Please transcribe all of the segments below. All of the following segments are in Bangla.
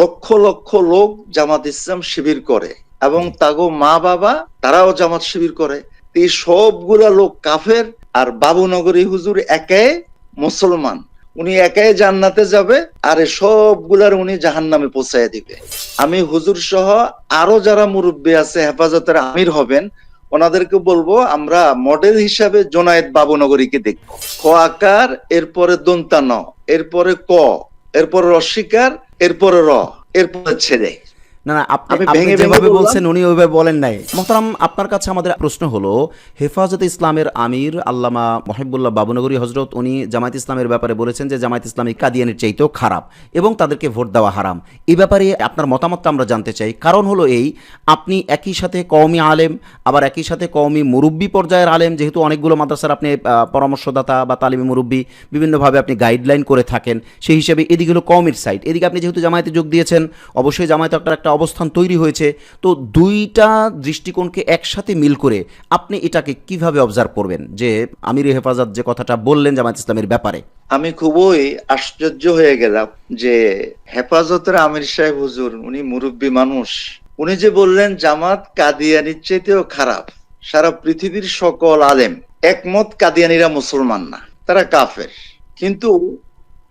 লক্ষ লক্ষ লোক জামাত ইসলাম শিবির করে এবং তাগো মা বাবা তারাও জামাত শিবির করে। এই সবগুলা লোক কাফের, আর বাবুনগরী হুজুর একাই মুসলমান, উনি একাই জান্নাতে যাবে, আর সবগুলার উনি জাহান্নামে পৌঁছায় দিবে। আমি হুজুর সহ আরো যারা মুরব্বী আছে হেফাজতের আমির হবেন, ওনাদেরকে বলবো আমরা মডেল হিসাবে জোনায়েদ বাবুনগরীকে দেখবো। ক আকার, এরপরে দন্তা ন, এরপরে ক, এরপরে রস্বীকার, এরপরে র, এরপরে ছেড়ে। না না, আপনি যেভাবে বলছেন উনি ওইভাবে বলেন নাই। মোহতারাম, আপনার কাছে আমাদের প্রশ্ন হলো, হেফাজতে ইসলামের আমির আল্লামা মহিবুল্লাহ বাবুনগরী হজরত উনি জামায়াত ইসলামের ব্যাপারে বলেছেন যে জামায়াত ইসলামী কাদিয়ানির চাইতেও খারাপ এবং তাদেরকে ভোট দেওয়া হারাম। এই ব্যাপারে আপনার মতামতটা আমরা জানতে চাই। কারণ হলো এই, আপনি একই সাথে কওমি আলেম, আবার একই সাথে কওমি মুরব্বী পর্যায়ের আলেম, যেহেতু অনেকগুলো মাদ্রাসার আপনি পরামর্শদাতা বা তালিমি মুরব্বী বিভিন্নভাবে আপনি গাইডলাইন করে থাকেন, সেই হিসেবে এদিকে হলো কওমির সাইড, এদিকে আপনি যেহেতু জামায়াতে যোগ দিয়েছেন, অবশ্যই জামায়াতে একটা অবস্থান তৈরি হয়েছে। তো দুইটা দৃষ্টিকোণকে একসাথে মিল করে আপনি এটাকে কিভাবে অবজার্ভ করবেন যে আমির হেফাজত যে কথাটা বললেন জামায়াত ইসলামের ব্যাপারে? আমি খুবই আশ্চর্য হয়ে গেলাম যে হেফাজতের আমির সাহেব হুজুর, উনি মুরব্বী মানুষ, উনি যে বললেন জামাত কাদিয়ানির চাইতেও খারাপ। সারা পৃথিবীর সকল আলেম একমত কাদিয়ানিরা মুসলমান না, তারা কাফের। কিন্তু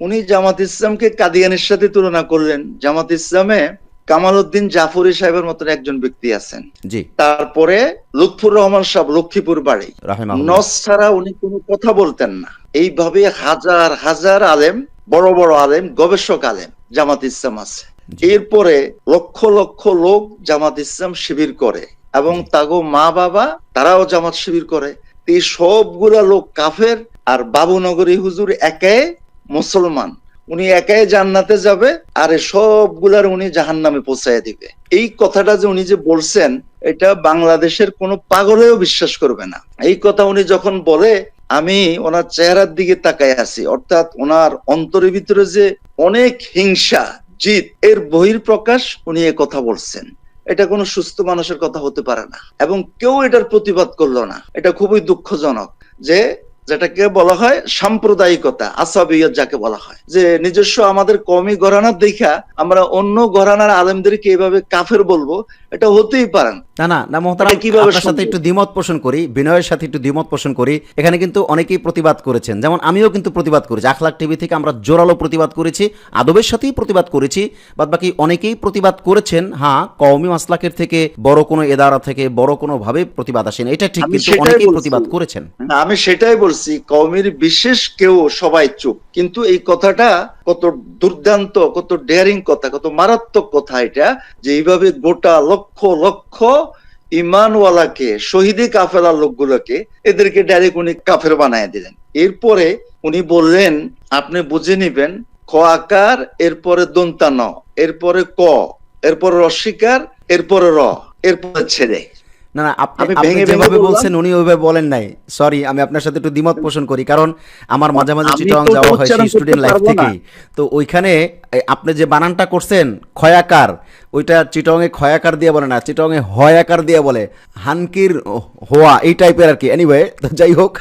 উনি জামাত ইসলামকে কাদিয়ানির সাথে তুলনা করলেন। জামাত ইসলামে কামাল উদ্দিন জাফরি সাহেবের মতন একজন ব্যক্তি আছেন, জি, তারপরে লুৎফুর রহমান সাহেব, লক্ষ্মীপুর বাড়ি, নস ছাড়া উনি কোনো কথা বলতেন না। এইভাবে হাজার হাজার আলেম, বড় বড় আলেম, গবেষক আলেম জামাত ইসলাম আছে। এরপরে লক্ষ লক্ষ লোক জামাত ইসলাম শিবির করে এবং তাগো মা বাবা তারাও জামাত শিবির করে। এই সবগুলা লোক কাফের, আর বাবুনগরী হুজুর একাই মুসলমান, উনি একাই জান্নাতে যাবে, আর সবগুলার উনি জাহান্নামে পৌঁছায় দিবে। এই কথাটা যে উনি যে বলছেন, এটা বাংলাদেশের কোনো পাগলেও বিশ্বাস করবে না। এই কথা উনি যখন বলে, আমি ওনার চেহারার দিকে তাকায় আছি, অর্থাৎ ওনার অন্তরের ভিতরে যে অনেক হিংসা, জিদ, এর বহিঃপ্রকাশ উনি এ কথা বলছেন। এটা কোনো সুস্থ মানুষের কথা হতে পারে না, এবং কেউ এটার প্রতিবাদ করলো না। এটা খুবই দুঃখজনক যে যেটাকে বলা হয় সাম্প্রদায়িকতা, আসাবিয়ত যাকে বলা হয়, যে নিজস্ব আমাদের কওমি ঘরানার দেখা আমরা অন্য ঘরানার আলেমদেরকে এইভাবে কাফের বলবো, এটা হতেই পারে না। না না না মোহতারাম, আপনার সাথে একটু দ্বিমত পোষণ করি, বিনয়ের সাথে একটু দ্বিমত পোষণ করি। এখানে কিন্তু অনেকেই প্রতিবাদ করেছেন, যেমন আমিও কিন্তু প্রতিবাদ করেছি। আখলাক টিভি থেকে আমরা জোরালো প্রতিবাদ করেছি, আদবের সাথেই প্রতিবাদ করেছি, বাদ বাকি অনেকেই প্রতিবাদ করেছেন। হ্যাঁ, কওমি মাসলাকের থেকে বড় কোনো এদারা থেকে বড় কোনো ভাবে প্রতিবাদ আসেন, এটা ঠিক, কিন্তু অনেকেই প্রতিবাদ করেছেন। আমি সেটাই বলছি, কওমির বিশেষ কেউ, সবাই চুপ। কিন্তু এই কথাটা কত দুর্দান্ত, কত ডেয়ারিং কথা, কত মারাত্মক কথা এটা, যে এইভাবে গোটা লক্ষ লক্ষ ইমানওয়ালাকে, শহীদি কাফেলার লোকগুলোকে, এদেরকে ডাইরেক্ট উনি কাফের বানায় দিলেন। এরপরে উনি বললেন, আপনি বুঝে নিবেন, ক আকার, এরপরে দন্তা ন, এরপরে ক, এরপরে রস্বীকার, এরপরে র, এরপরে ছেড়ে। না না, আপনি যেভাবে বলছেন উনি ওইভাবে বলেন নাই। সরি, আমি আপনার সাথে একটু দ্বিমত পোষণ করি, কারণ আমার মাঝে মাঝে চিটগাং যাওয়া হয় সেই স্টুডেন্ট লাইফ থেকেই। তো ওইখানে আপনি যে বানানটা করছেন খয়াকার, ওইটা চিটগাংয়ে খয়াকার দিয়ে বলে না, চিটগাংয়ে হয়াকার দিয়ে বলে, হানকির হোয়া, এই টাইপের আর কি। এনিওয়ে, তো যাই হোক,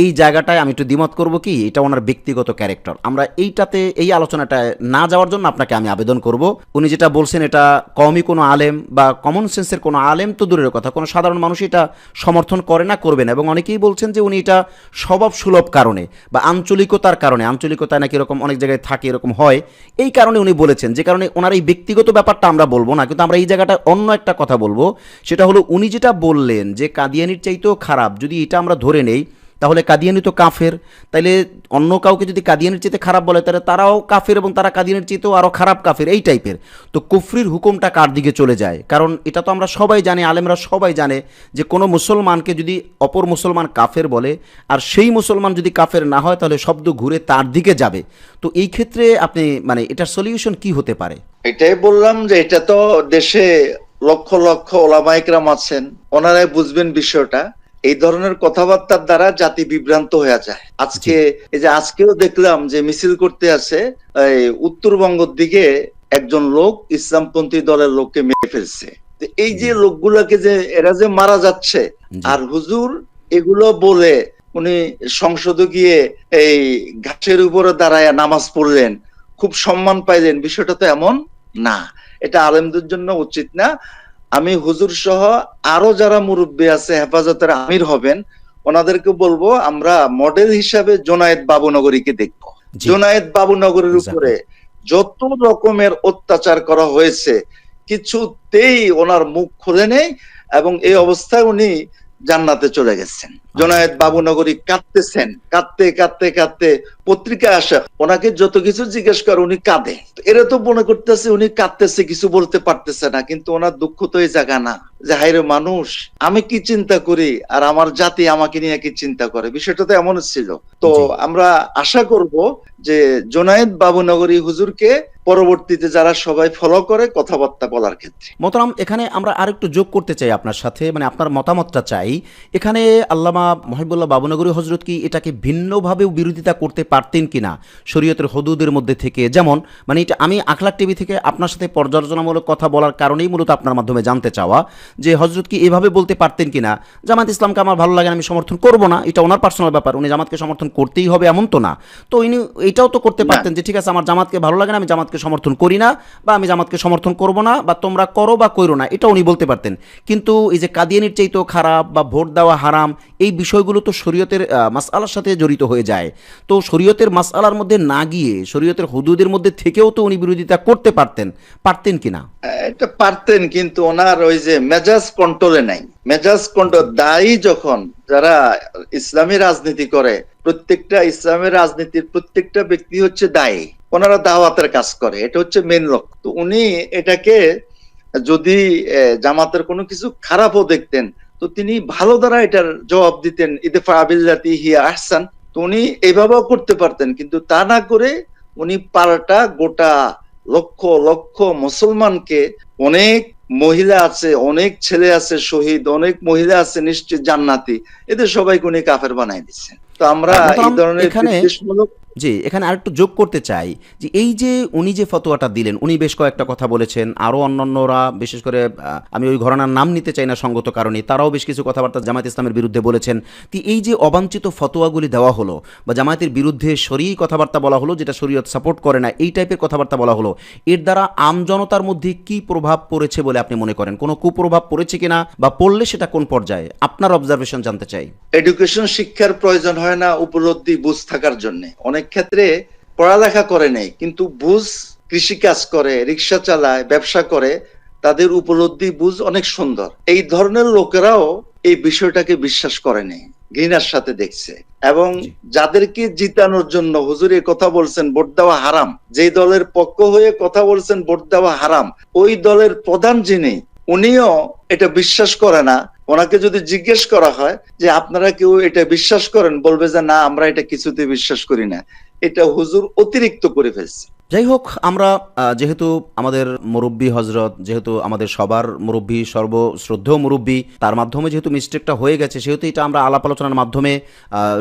এই জায়গাটায় আমি একটু দ্বিমত করব কি, এটা ওনার ব্যক্তিগত ক্যারেক্টার। আমরা এইটাতে, এই আলোচনাটায় না যাওয়ার জন্য আপনাকে আমি আবেদন করব। উনি যেটা বলছেন এটা কমই কোনো আলেম বা কমন সেন্সের কোনো আলেম তো দূরের কথা, কোনো সাধারণ মানুষ এটা সমর্থন করে না, করবে না। এবং অনেকেই বলছেন যে উনি এটা স্বভাব সুলভ কারণে বা আঞ্চলিকতার কারণে, আঞ্চলিকতায় নাকি এরকম অনেক জায়গায় থাকে, এরকম হয়, এই কারণে উনি বলেছেন, যে কারণে ওনার এই ব্যক্তিগত ব্যাপারটা আমরা বলবো না। কিন্তু আমরা এই জায়গাটায় অন্য একটা কথা বলবো, সেটা হলো উনি যেটা বললেন যে কাদিয়ানির চাইতেও খারাপ, যদি এটা আমরা ধরে নেই, তাহলে কাদিয়ানি তো কাফের। তাইলে অন্য কাউকে যদি কাদিয়ানির চেয়ে খারাপ বলে, তাহলে তারাও কাফের এবং তারা কাদিয়ানির চেয়েও আরও খারাপ কাফের, এই টাইপের। তো কুফরির হুকুমটা কার দিকে চলে যায়? কারণ এটা তো আমরা সবাই জানি, আলেমরা সবাই জানে, যে কোনো মুসলমানকে যদি অপর মুসলমান কাফের বলে, আর সেই মুসলমান যদি কাফের না হয়, তাহলে শব্দ ঘুরে তার দিকে যাবে। তো এই ক্ষেত্রে আপনি মানে এটার সলিউশন কি হতে পারে? এটাই বললাম যে এটা তো দেশে লক্ষ লক্ষ ওলামা ইকরাম আছেন, ওনারাই বুঝবেন বিষয়টা। এই ধরনের কথাবার্তার দ্বারা জাতি বিভ্রান্ত হয়ে যায়। আজকে এই যে আজকেও দেখলাম যে মিছিল করতে আছে, উত্তরবঙ্গের দিকে একজন লোক ইসলামপন্থী দলের লোককে মেরে ফেলছে। এই যে লোকগুলোকে যে এরা যে মারা যাচ্ছে, আর হুজুর এগুলো বলে উনি সংসদে গিয়ে এই ঘাসের উপরে দাঁড়ায় নামাজ পড়লেন, খুব সম্মান পাইলেন। বিষয়টা তো এমন না, এটা আলেমদের জন্য উচিত না। আমি হুজুর সহ আরো যারা মুরব্বী আছে হেফাজতের আমির হবেন, ওনাদেরকে বলবো আমরা মডেল হিসাবে জোনায়েদ বাবুনগরীকে দেখবো। জোনায়েদ বাবুনগরীর উপরে যত রকমের অত্যাচার করা হয়েছে কিছুতেই ওনার মুখ খুলে নেই, এবং এই অবস্থায় উনি জান্নাতে চলে গেছেন। জোনায়েদ বাবুনগরী কাঁদতেছেন, কাঁদতে কাঁদতে কাঁদতে পত্রিকায় আসা ওনাকে যত কিছু জিজ্ঞেস করে উনি কাঁদে। এরা তো মনে করতেছে উনি কাঁদতেছে, কিছু বলতে পারতেছে না, কিন্তু ওনার দুঃখ তো এই জায়গা না যে হায়রে মানুষ, আমি কি চিন্তা করি আর আমার জাতি আমাকে নিয়ে কি চিন্তা করে। বিষয়টা তো এমন ছিল। তো আমরা আশা করব যে জোনায়েদ বাবুনগরী হুজুরকে পরবর্তীতে যারা সবাই ফলো করে কথাবার্তা বলার ক্ষেত্রে। মোহতারাম, এখানে আমরা আরেকটু যোগ করতে চাই আপনার সাথে, মানে আপনার মতামতটা চাই। এখানে আল্লামা মহিবুল্লাহ বাবুনগরী হজরত কি এটাকে ভিন্নভাবেও বিরোধিতা করতে পারতেন কিনা শরীয়তের হদুদের মধ্যে থেকে? যেমন মানে এটা আমি আখলাক টিভি থেকে আপনার সাথে পর্যালোচনামূলক কথা বলার কারণেই মূলত আপনার মাধ্যমে জানতে চাওয়া যে হজরত কি এভাবে বলতে পারতেন কিনা, জামাত ইসলামকে আমার ভালো লাগে না, আমি সমর্থন করব না, এটা ওনার পার্সোনাল ব্যাপার, উনি জামাতকে সমর্থন করতেই হবে এমন তো না। তো উনি এটাও তো করতে পারতেন যে ঠিক আছে আমার জামাতকে ভালো লাগে না, আমি জামাতকে সমর্থন করি না, বা আমি জামাতকে সমর্থন করব না, বা তোমরা করো বা করো না, এটা উনি বলতে পারতেন। কিন্তু এই যে কাদিয়ানির চাইতেও খারাপ বা ভোট দেওয়া হারাম, এই বিষয়গুলো তো শরীয়তের মাসআলার সাথে জড়িত হয়ে যায়। তো শরীয়তের মাসআলার মধ্যে না গিয়ে শরীয়তের হুদুদের মধ্যে থেকেও তো উনি বিরোধিতা করতে পারতেন কিনা? এটা পারতেন, কিন্তু ওনার ওই যে মেজাজ কন্ট্রোলে নাই। মেজাজ কন্ট্রোল দায়ী যখন যারা ইসলামী রাজনীতি করে, প্রত্যেকটা ইসলামের রাজনীতির প্রত্যেকটা ব্যক্তি হচ্ছে দায়ী, ওনারা দাওয়াতের কাজ করে, এটা হচ্ছে মেন লক্ষ্য। তো উনি এটাকে যদি জামাতের কোনো কিছু খারাপও দেখতেন তো তিনি ভালো দ্বারা এটার জবাব দিতেন, ইদফা বিল্লাতি হিয়া আহসান। তো উনি এভাবেও করতে পারতেন, কিন্তু তা না করে উনি পাল্টা গোটা লক্ষ লক্ষ মুসলমানকে, অনেক মহিলা আছে, অনেক ছেলে আছে শহীদ, অনেক মহিলা আছে নিশ্চিত জান্নাতি, এদের সবাইকে উনি কাফের বানাই দিচ্ছেন। তো আমরা এই ধরনের বিদ্বেষমূলক জি এখানে আরেকটু যোগ করতে চাই যে এই যে উনি যে ফতোয়াটা দিলেন, উনি বেশ কয়েকটা কথা বলেছেন, আরও অন্যান্যরা, বিশেষ করে আমি ওই ঘরানার নাম নিতে চাই না সঙ্গত কারণে, তারাও বেশ কিছু কথাবার্তা জামায়াত ইসলামের বিরুদ্ধে বলেছেন। তো এই যে অবাঞ্ছিত ফতোয়াগুলি দেওয়া হলো বা জামায়াতের বিরুদ্ধে শরীয়ী কথাবার্তা বলা হলো, যেটা শরীয়ত সাপোর্ট করে না, এই টাইপের কথাবার্তা বলা হলো, এর দ্বারা আমজনতার মধ্যে কি প্রভাব পড়েছে বলে আপনি মনে করেন? কোনো কুপ্রভাব পড়েছে কিনা, বা পড়লে সেটা কোন পর্যায়ে? আপনার অবজারভেশন জানতে চাই। এডুকেশন, শিক্ষার প্রয়োজন হয় না উপলব্ধি বুঝ থাকার জন্য। অনেক ক্ষেত্রে পড়ালেখা করে নেই কিন্তু বুঝ, কৃষিকাজ করে, রিক্সা চালায়, ব্যবসা করে, তাদের উপলব্ধি বুঝ অনেক সুন্দর। এই ধরনের লোকেরাও এই বিষয়টাকে বিশ্বাস করে নেই, ঘৃণার সাথে দেখছে। এবং যাদেরকে জিতানোর জন্য হুজুর এই কথা বলছেন ভোট দেওয়া হারাম, যেই দলের পক্ষ হয়ে কথা বলছেন ভোট দেওয়া হারাম, ওই দলের প্রধান যিনি, উনিও এটা বিশ্বাস করে না। ওনাকে যদি জিজ্ঞেস করা হয় যে আপনারা কেউ এটা বিশ্বাস করেন, বলবে যে না, আমরা এটা কিছুতে বিশ্বাস করি না, এটা হুজুর অতিরিক্ত করে ফেলছে। যাই হোক, আমরা যেহেতু আমাদের মুরব্বী হজরত, যেহেতু আমাদের সবার মুরব্বী, সর্বশ্রদ্ধেয় মুরব্বী, তার মাধ্যমে যেহেতু মিস্টেকটা হয়ে গেছে, সেহেতু এটা আমরা আলাপ আলোচনার মাধ্যমে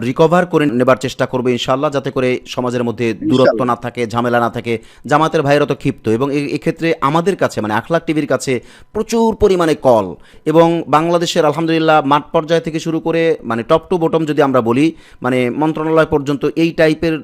রিকভার করে নেবার চেষ্টা করবো ইনশাআল্লাহ, যাতে করে সমাজের মধ্যে দূরত্ব না থাকে, ঝামেলা না থাকে। জামাতের ভাইয়েরা তো ক্ষিপ্ত, এবং এক্ষেত্রে আমাদের কাছে মানে আখলাক টিভির কাছে প্রচুর পরিমাণে কল, এবং বাংলাদেশের আলহামদুলিল্লাহ মাঠ পর্যায় থেকে শুরু করে মানে টপ টু বটম যদি আমরা বলি, মানে মন্ত্রণালয় পর্যন্ত এই টাইপের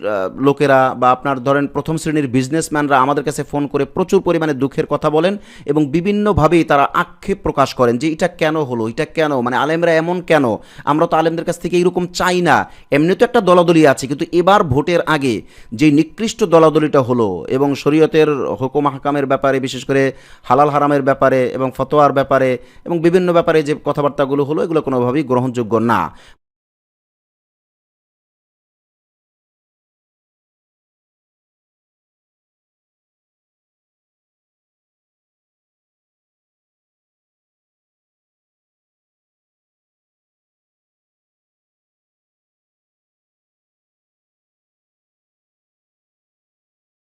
লোকেরা বা আপনার ধরেন প্রথম শ্রেণীর বিজনেসম্যানরা আমাদের কাছে ফোন করে প্রচুর পরিমাণে দুঃখের কথা বলেন, এবং বিভিন্নভাবেই তারা আক্ষেপ প্রকাশ করেন যে এটা কেন হলো, এটা কেন, মানে আলেমরা এমন কেন, আমরা তো আলেমদের কাছ থেকে এইরকম চাই না। এমনি তো একটা দলাদলি আছে, কিন্তু এবার ভোটের আগে যে নিকৃষ্ট দলাদলিটা হলো, এবং শরীয়তের হুকুম হাকামের ব্যাপারে, বিশেষ করে হালাল হারামের ব্যাপারে এবং ফতোয়ার ব্যাপারে এবং বিভিন্ন ব্যাপারে যে কথাবার্তাগুলো হলো, এগুলো কোনোভাবেই গ্রহণযোগ্য না।